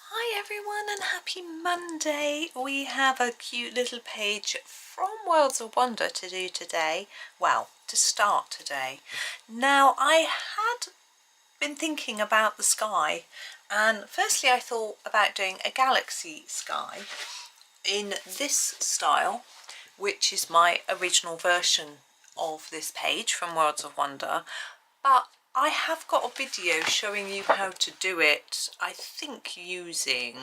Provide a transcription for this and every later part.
Hi everyone and happy Monday. We have a cute little page from Worlds of Wonder to do today. Well, to start today. Now I had been thinking about the sky, and firstly I thought about doing a galaxy sky in this style, which is my original version of this page from Worlds of Wonder, but I have got a video showing you how to do it, I think using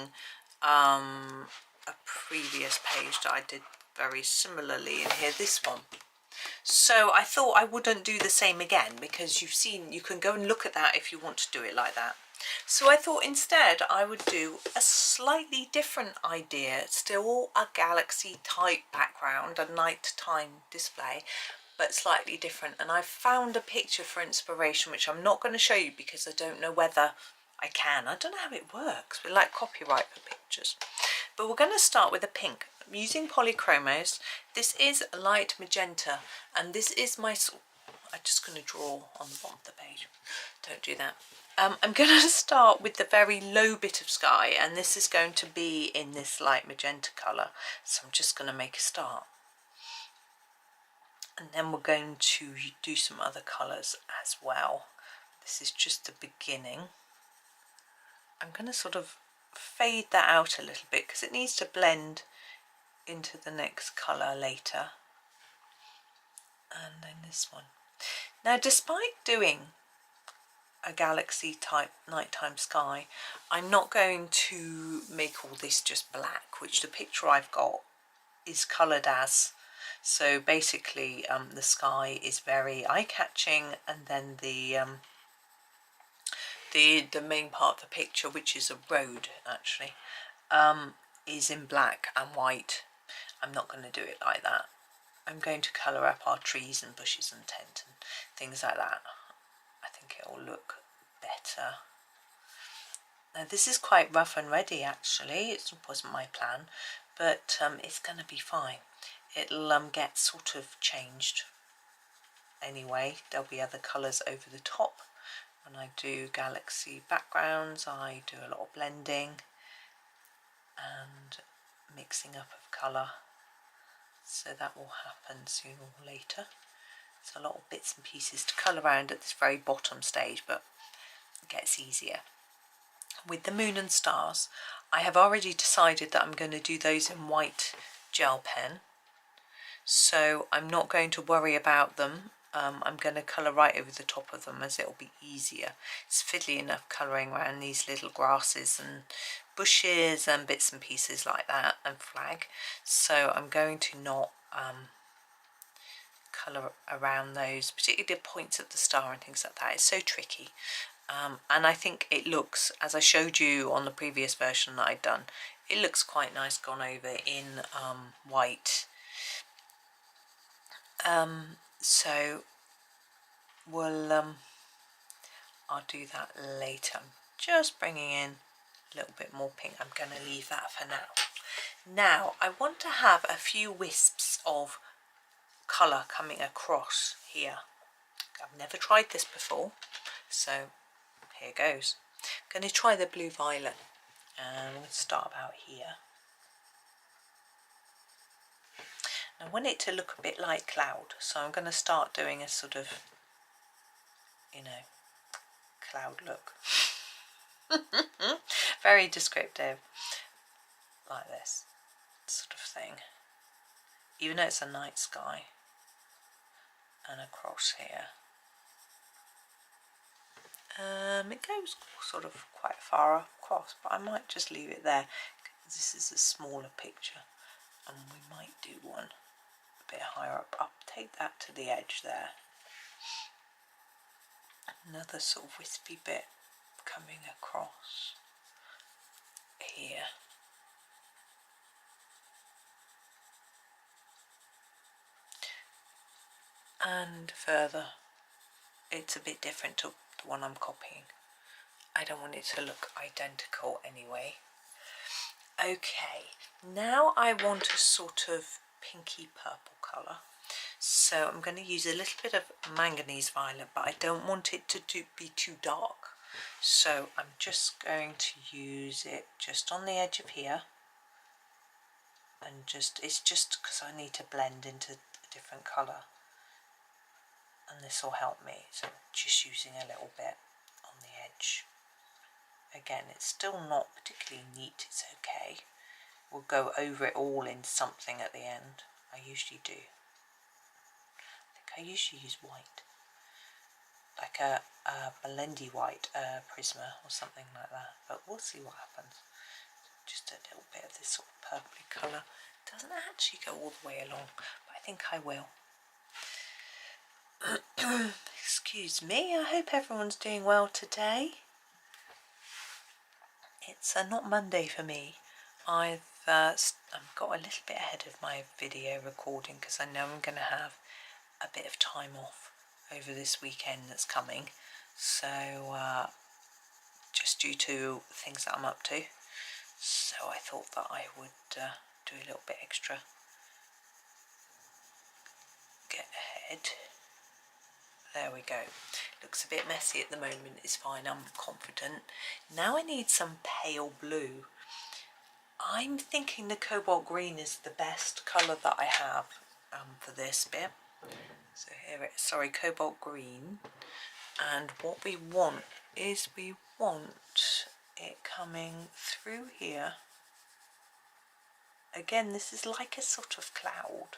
a previous page that I did very similarly in here, this one. So I thought I wouldn't do the same again, because you've seen, you can go and look at that if you want to do it like that. So I thought instead I would do a slightly different idea, still a galaxy type background, a nighttime display, but slightly different. And I found a picture for inspiration, which I'm not going to show you because I don't know whether I can. I don't know how it works. We like copyright for pictures. But we're going to start with a pink. I'm using Polychromos. This is light magenta, and this is my... I'm just going to draw on the bottom of the page. Don't do that. I'm going to start with the very low bit of sky, and this is going to be in this light magenta colour. So I'm just going to make a start. And then we're going to do some other colours as well. This is just the beginning. I'm going to sort of fade that out a little bit because it needs to blend into the next colour later. And then this one. Now, despite doing a galaxy type nighttime sky, I'm not going to make all this just black, which the picture I've got is coloured as. So basically the sky is very eye-catching, and then the main part of the picture, which is a road actually, is in black and white. I'm not going to do it like that. I'm going to colour up our trees and bushes and tent and things like that. I think it will look better. Now this is quite rough and ready actually. It wasn't my plan, but it's going to be fine. It'll get sort of changed anyway. There'll be other colours over the top. When I do galaxy backgrounds, I do a lot of blending and mixing up of colour. So that will happen sooner or later. There's a lot of bits and pieces to colour around at this very bottom stage, but it gets easier. With the moon and stars, I have already decided that I'm going to do those in white gel pen. So I'm not going to worry about them. I'm going to colour right over the top of them as it'll be easier. It's fiddly enough colouring around these little grasses and bushes and bits and pieces like that, and flag. So I'm going to not colour around those, particularly the points of the star and things like that. It's so tricky. And I think it looks, as I showed you on the previous version that I'd done, it looks quite nice gone over in white. So we'll I'll do that later. I'm just bringing in a little bit more pink. I'm going to leave that for now. Now I want to have a few wisps of colour coming across here. I've never tried this before, so here goes. I'm going to try the blue violet, and we'll start about here. I want it to look a bit like cloud, so I'm going to start doing a sort of, you know, cloud look. Very descriptive, like this sort of thing, even though it's a night sky. And across here, it goes sort of quite far across, but I might just leave it there because this is a smaller picture, and we might do one a bit higher up. Take that to the edge there. Another sort of wispy bit coming across here. And further, it's a bit different to the one I'm copying. I don't want it to look identical anyway. Okay, now I want a sort of pinky purple colour. So I'm going to use a little bit of manganese violet, but I don't want it to be too dark. So I'm just going to use it just on the edge of here, and it's just because I need to blend into a different colour, and this will help me. So just using a little bit on the edge. Again, it's still not particularly neat, it's okay. We'll go over it all in something at the end. I usually do. I usually use white, like a Blendy white Prisma or something like that, but we'll see what happens. Just a little bit of this sort of purpley colour. Doesn't actually go all the way along, but I think I will. Excuse me, I hope everyone's doing well today. It's not Monday for me. I've got a little bit ahead of my video recording because I know I'm going to have a bit of time off over this weekend that's coming. So just due to things that I'm up to. So I thought that I would do a little bit extra. Get ahead. There we go. Looks a bit messy at the moment. It's fine, I'm confident. Now I need some pale blue. I'm thinking the cobalt green is the best colour that I have for this bit. So here it is, sorry, cobalt green. And what we want is we want it coming through here. Again, this is like a sort of cloud,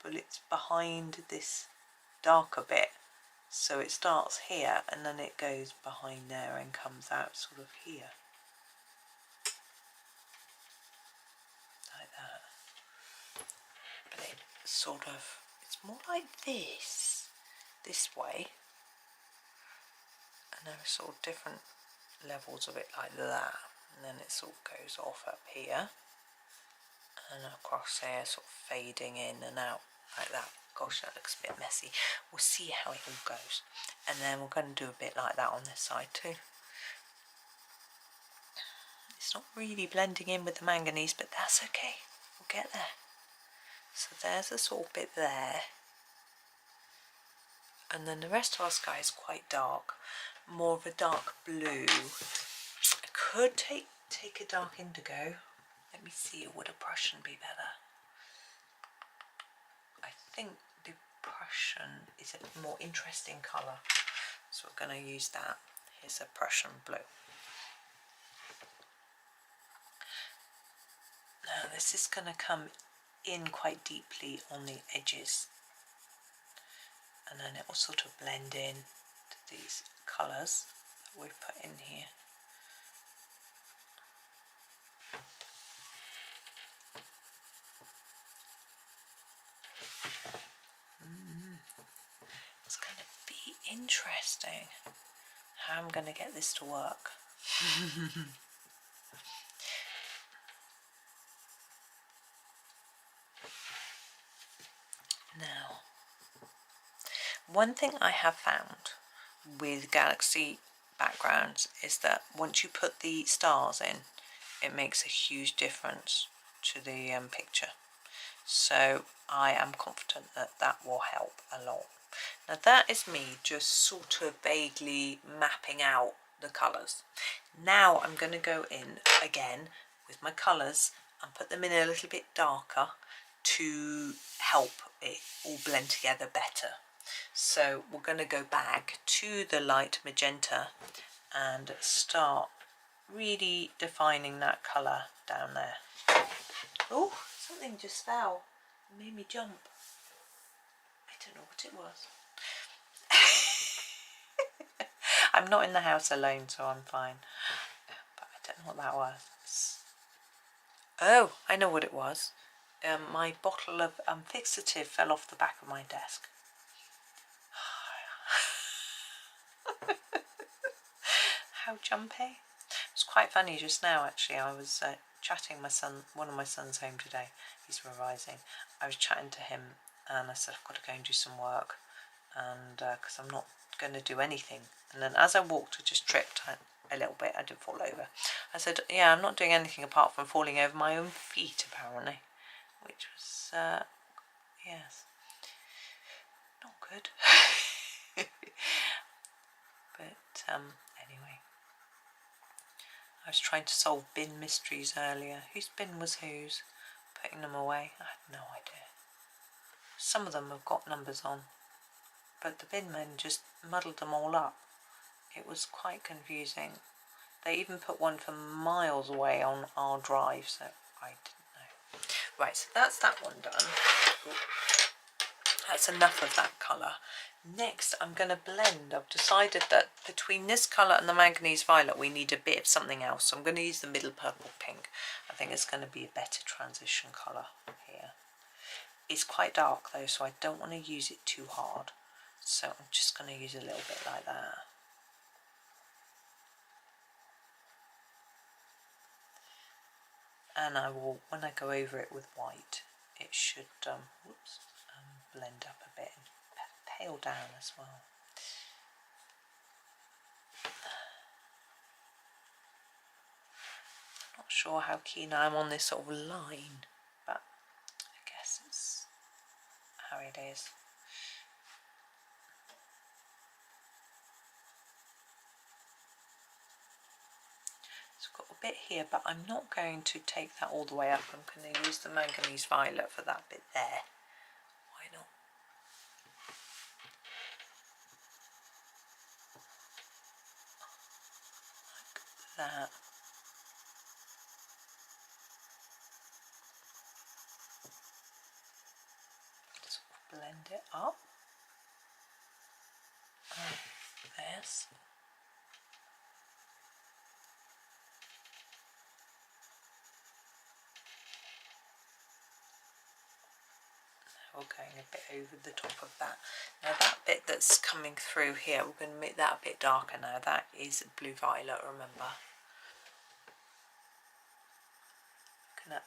but it's behind this darker bit. So it starts here and then it goes behind there and comes out sort of here. Like that. But it's sort of, it's more like this way. And there are sort of different levels of it like that. And then it sort of goes off up here. And across there, sort of fading in and out like that. Gosh, that looks a bit messy. We'll see how it all goes. And then we're going to do a bit like that on this side too. It's not really blending in with the manganese, but that's okay. We'll get there. So there's a sort of bit there. And then the rest of our sky is quite dark. More of a dark blue. I could take a dark indigo. Let me see, would a Prussian be better? I think the Prussian is a more interesting colour, so we're going to use that. Here's a Prussian blue. Now this is going to come in quite deeply on the edges, and then it will sort of blend in to these colours that we've put in here. It's going to be interesting how I'm going to get this to work. Now, one thing I have found with galaxy backgrounds is that once you put the stars in, it makes a huge difference to the picture. So I am confident that that will help a lot. Now that is me just sort of vaguely mapping out the colours. Now I'm going to go in again with my colours and put them in a little bit darker to help it all blend together better. So we're going to go back to the light magenta and start really defining that colour down there. Oh, something just fell. It made me jump. I don't know what it was. I'm not in the house alone, so I'm fine. But I don't know what that was. Oh, I know what it was. My bottle of fixative fell off the back of my desk. How jumpy. It's quite funny just now actually. I was chatting one of my sons home today. He's revising. I was chatting to him and I said I've got to go and do some work, and because I'm not going to do anything. And then as I walked, I just tripped a little bit. I did fall over. I said, yeah, I'm not doing anything apart from falling over my own feet apparently, which was yes, not good. But I was trying to solve bin mysteries earlier. Whose bin was whose? Putting them away. I had no idea. Some of them have got numbers on, but the bin men just muddled them all up. It was quite confusing. They even put one for miles away on our drive, so I didn't know. Right, so that's that one done. That's enough of that colour. Next, I'm going to blend. I've decided that between this colour and the manganese violet, we need a bit of something else. So I'm going to use the middle purple pink. I think it's going to be a better transition colour here. It's quite dark though, so I don't want to use it too hard. So I'm just going to use a little bit like that. And I will, when I go over it with white, it should blend up a bit and pale down as well. I'm not sure how keen I am on this sort of line, but I guess it's how it is. So I've got a bit here, but I'm not going to take that all the way up. I'm going to use the manganese violet for that bit there. Why not? Like that. Blend it up like this. Now we're going a bit over the top of that. Now that bit that's coming through here, we're going to make that a bit darker now. That is blue violet, remember. I'm going to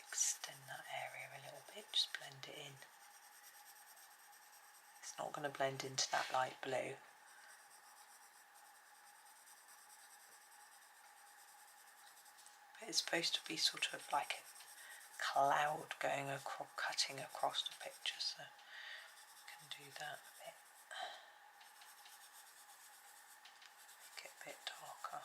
extend that area a little bit, just blend it in. It's not going to blend into that light blue. But it's supposed to be sort of like a cloud going across, cutting across the picture, so I can do that a bit. Make it a bit darker.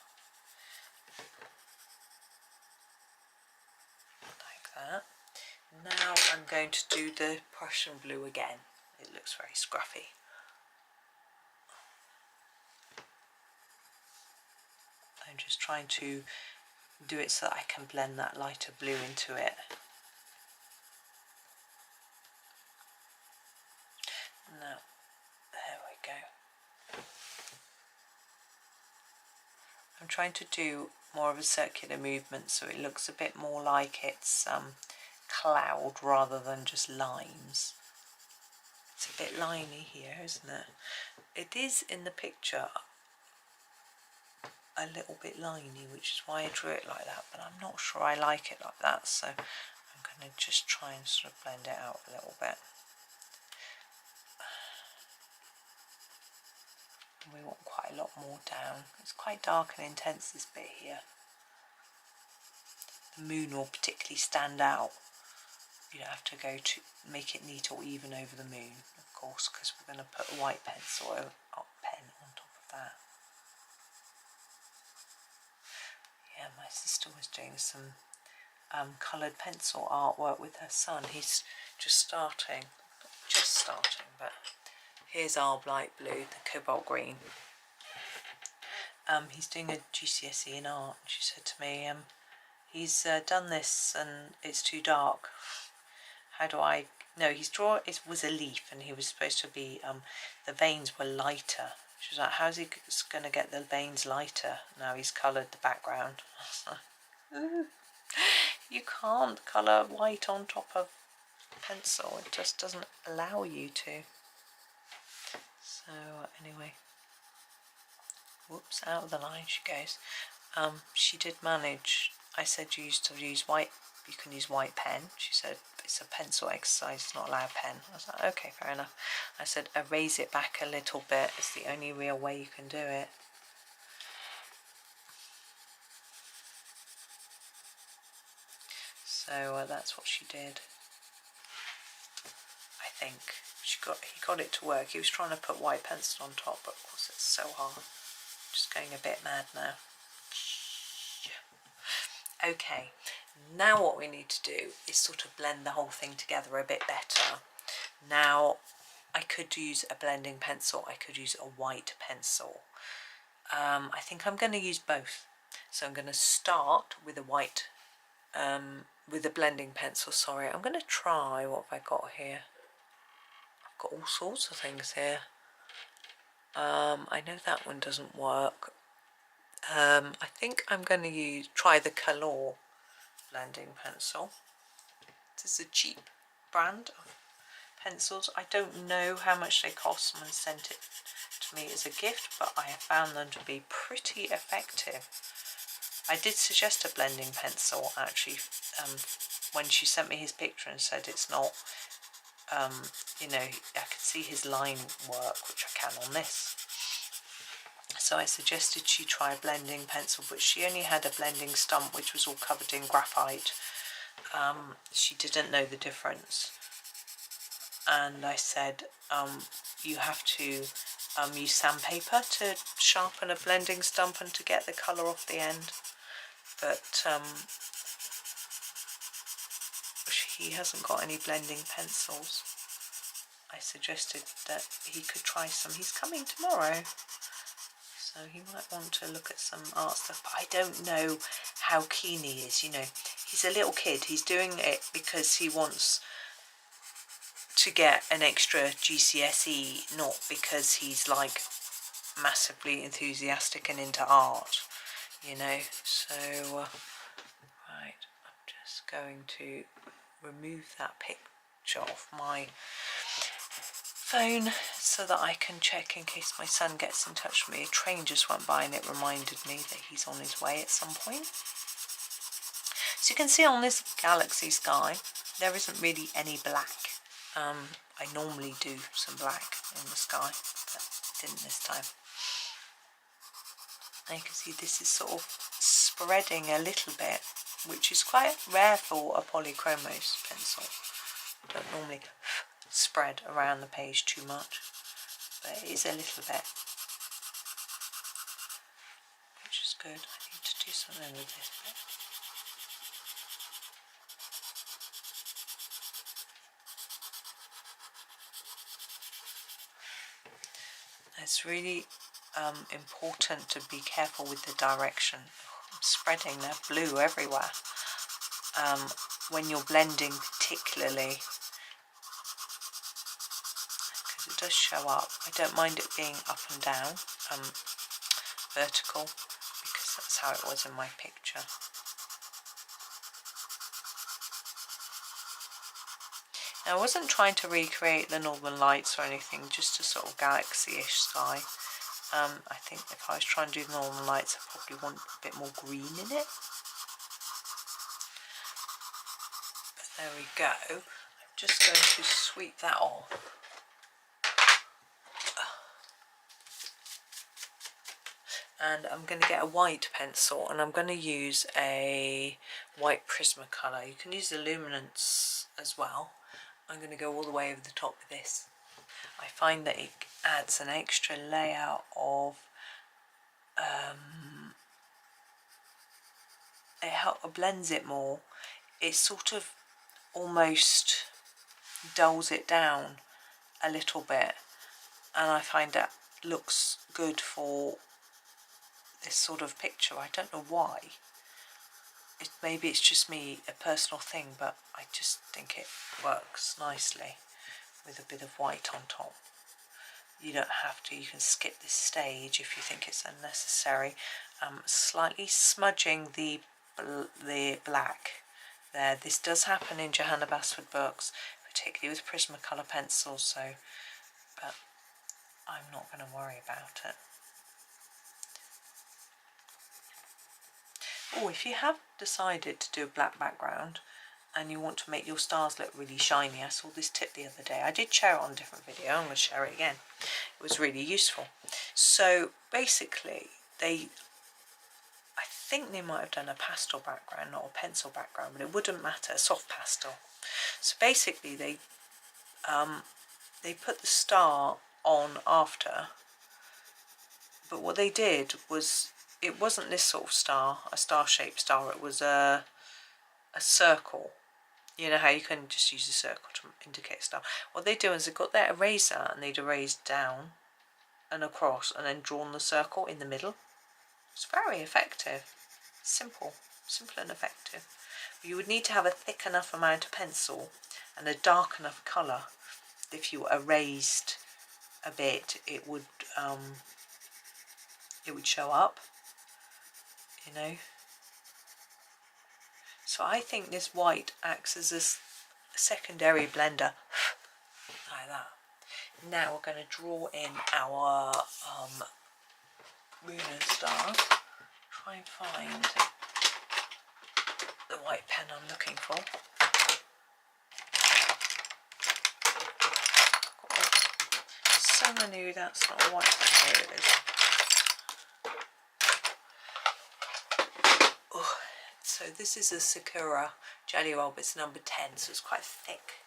Like that. Now I'm going to do the Prussian blue again. It looks very scruffy. I'm just trying to do it so that I can blend that lighter blue into it. Now, there we go. I'm trying to do more of a circular movement so it looks a bit more like it's cloud rather than just lines. It's a bit liney here, isn't it? It is in the picture a little bit liney, which is why I drew it like that, but I'm not sure I like it like that, so I'm going to just try and sort of blend it out a little bit. And we want quite a lot more down. It's quite dark and intense, this bit here. The moon will particularly stand out. You don't have to go to make it neat or even over the moon, of course, because we're going to put a white pencil or pen on top of that. Yeah, my sister was doing some coloured pencil artwork with her son. He's just starting, but here's our light blue, the cobalt green. He's doing a GCSE in art. She said to me, he's done this and it's too dark. How do I... No, it was a leaf and he was supposed to be, the veins were lighter. She was like, how's he going to get the veins lighter? Now he's coloured the background. You can't colour white on top of pencil. It just doesn't allow you to. So anyway, whoops, out of the line she goes. She did manage. I said you used to use white. You can use white pen. She said it's a pencil exercise, it's not allowed pen. I was like, okay, fair enough. I said erase it back a little bit. It's the only real way you can do it. So that's what she did. I think he got it to work. He was trying to put white pencil on top, but of course it's so hard. Just going a bit mad now. Okay, now what we need to do is sort of blend the whole thing together a bit better. Now, I could use a blending pencil, I could use a white pencil. I think I'm going to use both. So I'm going to start with a white, with a blending pencil, sorry. I'm going to try, what have I got here? I've got all sorts of things here. I know that one doesn't work. I think I'm going to try the Color blending pencil. This is a cheap brand of pencils. I don't know how much they cost. Someone sent it to me as a gift, but I have found them to be pretty effective. I did suggest a blending pencil actually when she sent me his picture and said it's not, you know, I could see his line work, which I can on this. So I suggested she try a blending pencil, but she only had a blending stump which was all covered in graphite. She didn't know the difference, and I said you have to use sandpaper to sharpen a blending stump and to get the colour off the end, but he hasn't got any blending pencils. I suggested that he could try some. He's coming tomorrow, so he might want to look at some art stuff, but I don't know how keen he is. You know, he's a little kid. He's doing it because he wants to get an extra GCSE, not because he's like massively enthusiastic and into art, you know. So right, I'm just going to remove that picture off my phone so that I can check in case my son gets in touch with me. A train just went by and it reminded me that he's on his way at some point. So you can see on this galaxy sky there isn't really any black. I normally do some black in the sky, but didn't this time. And you can see this is sort of spreading a little bit, which is quite rare for a Polychromos pencil. I don't normally spread around the page too much, but it is a little bit, which is good. I need to do something with this bit. It's really important to be careful with the direction. I'm spreading that blue everywhere. When you're blending particularly, because it does show up. I don't mind it being up and down, vertical, because that's how it was in my picture. Now, I wasn't trying to recreate the Northern Lights or anything, just a sort of galaxy-ish sky. I think if I was trying to do the Northern Lights, I probably want a bit more green in it. But there we go. I'm just going to sweep that off. And I'm going to get a white pencil, and I'm going to use a white Prismacolor. You can use the luminance as well. I'm going to go all the way over the top with this. I find that it adds an extra layer of, it blends it more. It sort of almost dulls it down a little bit, and I find that looks good for this sort of picture. I don't know why. Maybe it's just me, a personal thing, but I just think it works nicely with a bit of white on top. You don't have to, you can skip this stage if you think it's unnecessary. Slightly smudging the black there. This does happen in Johanna Basford books, particularly with Prismacolor pencils, so, but I'm not going to worry about it. Oh, if you have decided to do a black background and you want to make your stars look really shiny, I saw this tip the other day. I did share it on a different video. I'm going to share it again. It was really useful. So basically, I think they might have done a pastel background, not a pencil background, but it wouldn't matter, a soft pastel. So basically, they put the star on after, but what they did was it wasn't this sort of star, a star-shaped star. It was a circle. You know how you can just use a circle to indicate a star. What they do is they've got their eraser and they'd erased down and across and then drawn the circle in the middle. It's very effective. Simple and effective. You would need to have a thick enough amount of pencil and a dark enough colour. If you erased a bit, it would show up, you know. So I think this white acts as a secondary blender, like that. Now we're going to draw in our moon and stars. Try and find the white pen I'm looking for. So many, that's not a white pen, here it is. Oh, so this is a Sakura Jelly Roll, but it's number 10, so it's quite thick,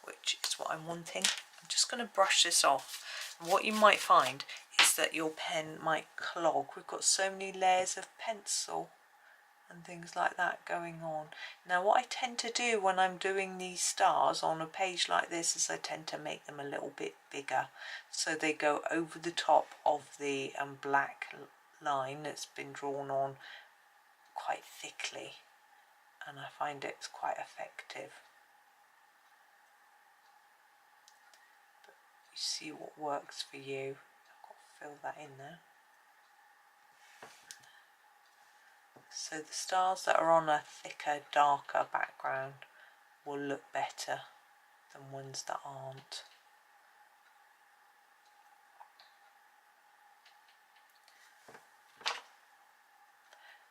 which is what I'm wanting. I'm just going to brush this off. And what you might find is that your pen might clog. We've got so many layers of pencil and things like that going on. Now what I tend to do when I'm doing these stars on a page like this is I tend to make them a little bit bigger, so they go over the top of the black line that's been drawn on quite thickly, and I find it's quite effective. But you see what works for you. I've got to fill that in there. So the stars that are on a thicker, darker background will look better than ones that aren't.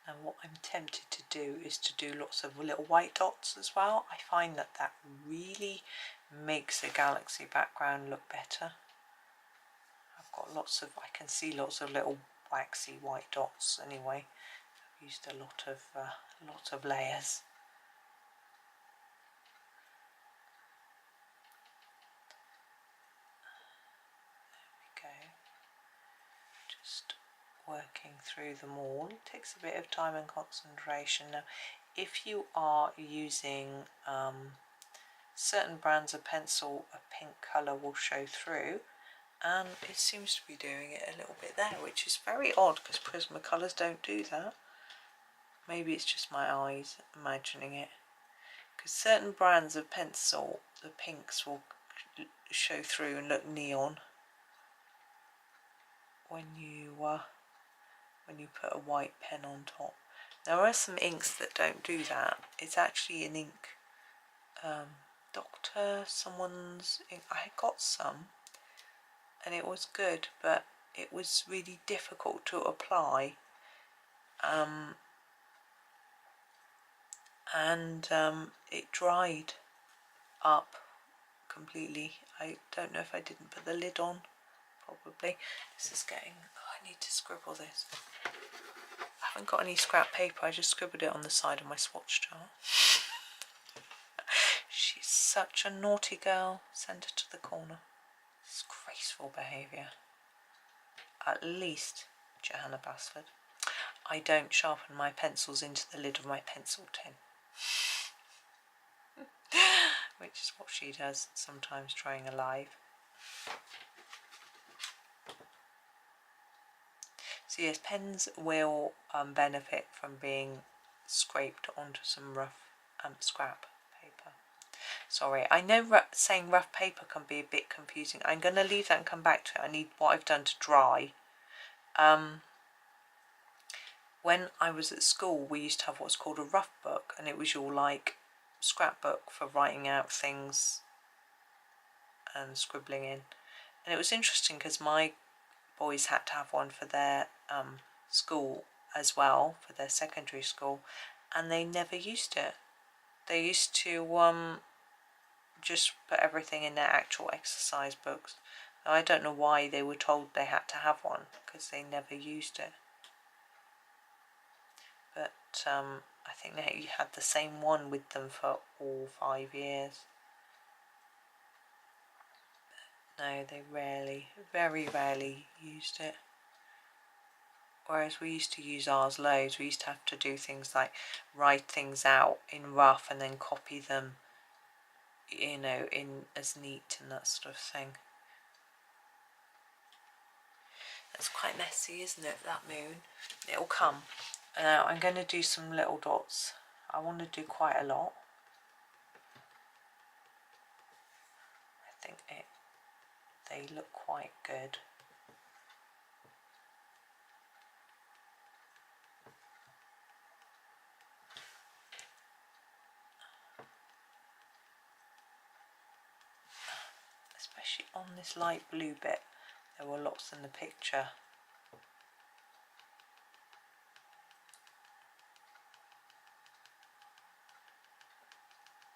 And what I'm tempted to do is to do lots of little white dots as well. I find that that really makes a galaxy background look better. I've got lots of, I can see lots of little waxy white dots anyway. I've used a lot of layers. There we go. Just working through them all. It takes a bit of time and concentration. Now, if you are using certain brands of pencil, a pink colour will show through, and it seems to be doing it a little bit there, which is very odd because Prismacolors don't do that. Maybe it's just my eyes imagining it, because certain brands of pencil, the pinks will show through and look neon when you put a white pen on top. There are some inks that don't do that. It's actually an ink, someone's ink. I got some and it was good, but it was really difficult to apply, and it dried up completely. I don't know if I didn't put the lid on, probably. This is getting, I need to scribble this. I haven't got any scrap paper, I just scribbled it on the side of my swatch chart. She's such a naughty girl. Send her to the corner. Disgraceful behaviour. At least, Johanna Basford, I don't sharpen my pencils into the lid of my pencil tin. Which is what she does sometimes trying alive. So yes, pens will benefit from being scraped onto some rough scrap paper. Sorry, I know saying rough paper can be a bit confusing. I'm going to leave that and come back to it. I need what I've done to dry. When I was at school, we used to have what's called a rough book, and it was your like scrapbook for writing out things and scribbling in. And it was interesting because my boys had to have one for their school as well, for their secondary school, and they never used it. They used to just put everything in their actual exercise books. Now, I don't know why they were told they had to have one, because they never used it. But I think they had the same one with them for all 5 years. But no, they rarely, very rarely used it. whereas we used to use ours loads. We used to have to do things like write things out in rough and then copy them, you know, in as neat and that sort of thing. That's quite messy, isn't it, that moon? It'll come. Now I'm going to do some little dots. I want to do quite a lot. I think they look quite good. Especially on this light blue bit, there were lots in the picture.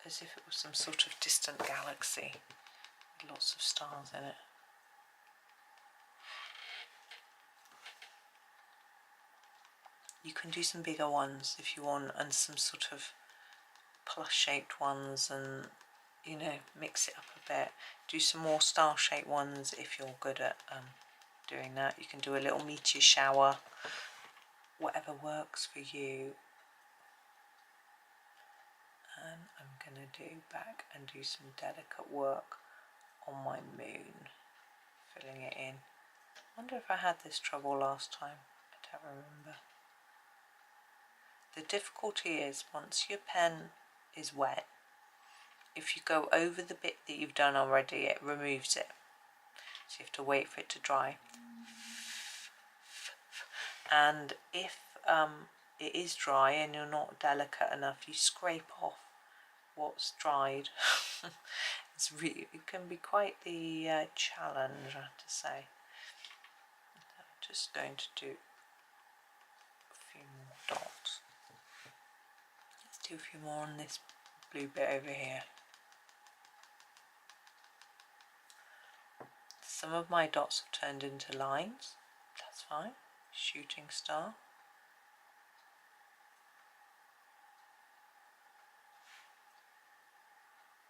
As if it was some sort of distant galaxy with lots of stars in it. You can do some bigger ones if you want, and some sort of plus shaped ones, and you know, mix it up a bit. Do some more star shaped ones if you're good at doing that. You can do a little meteor shower, whatever works for you. And I'm going to do back and do some delicate work on my moon, filling it in. I wonder if I had this trouble last time. I don't remember. The difficulty is once your pen is wet, if you go over the bit that you've done already, it removes it. So you have to wait for it to dry. And if it is dry and you're not delicate enough, you scrape off what's dried. It can be quite the challenge, I have to say. I'm just going to do a few more dots. Let's do a few more on this blue bit over here. Some of my dots have turned into lines. That's fine. Shooting star.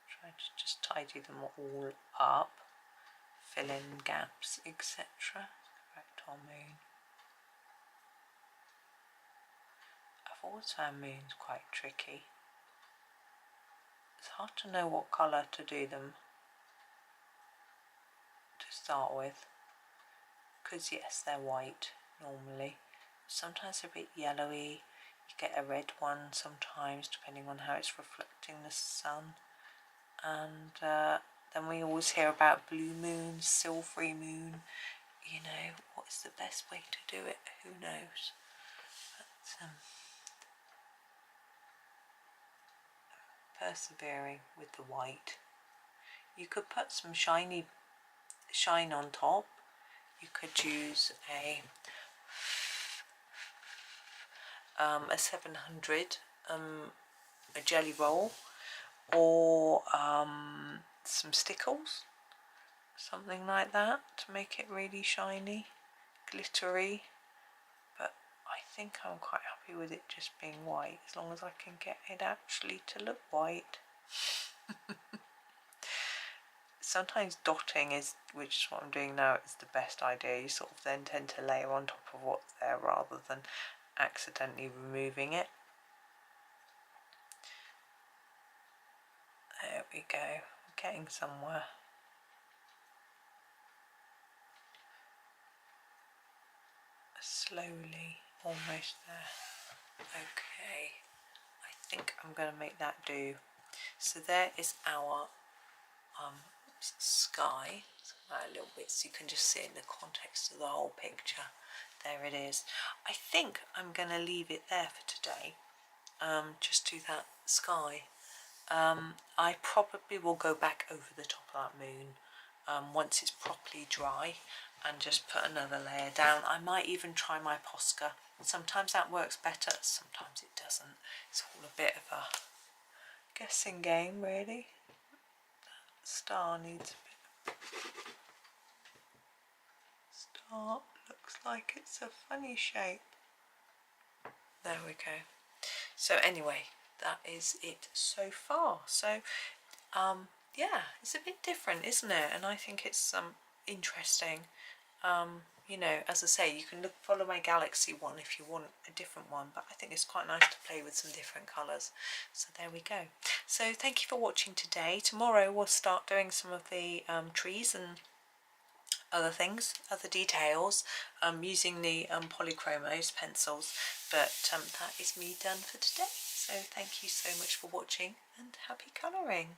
Try to just tidy them all up, fill in gaps, etc. Correct our moon. I've always found moons quite tricky. It's hard to know what colour to do them to start with, because yes, they're white normally. Sometimes they're a bit yellowy. You get a red one sometimes, depending on how it's reflecting the sun. And then we always hear about blue moon, silvery moon. You know, what is the best way to do it? Who knows? But, persevering with the white. You could put some shine on top. You could use a 700 a jelly roll, or some stickles, something like that, to make it really shiny, glittery. But I think I'm quite happy with it just being white, as long as I can get it actually to look white. Sometimes dotting is, which is what I'm doing now, is the best idea. You sort of then tend to layer on top of what's there rather than accidentally removing it. There we go, we're getting somewhere. Slowly, almost there. Okay, I think I'm going to make that do. So there is our sky, a little bit so you can just see it in the context of the whole picture. There it is. I think I'm going to leave it there for today, just do that sky. I probably will go back over the top of that moon once it's properly dry, and just put another layer down. I might even try my Posca. Sometimes that works better, sometimes it doesn't. It's all a bit of a guessing game, really. That star needs a bit. Star looks like it's a funny shape. There we go. So anyway, that is it so far. So yeah, it's a bit different, isn't it? And I think it's interesting. you know, as I say, you can follow my galaxy one if you want a different one, but I think it's quite nice to play with some different colours. So there we go. So thank you for watching today. Tomorrow we'll start doing some of the trees and other things, other details, using the Polychromos pencils, but that is me done for today. So thank you so much for watching and happy colouring.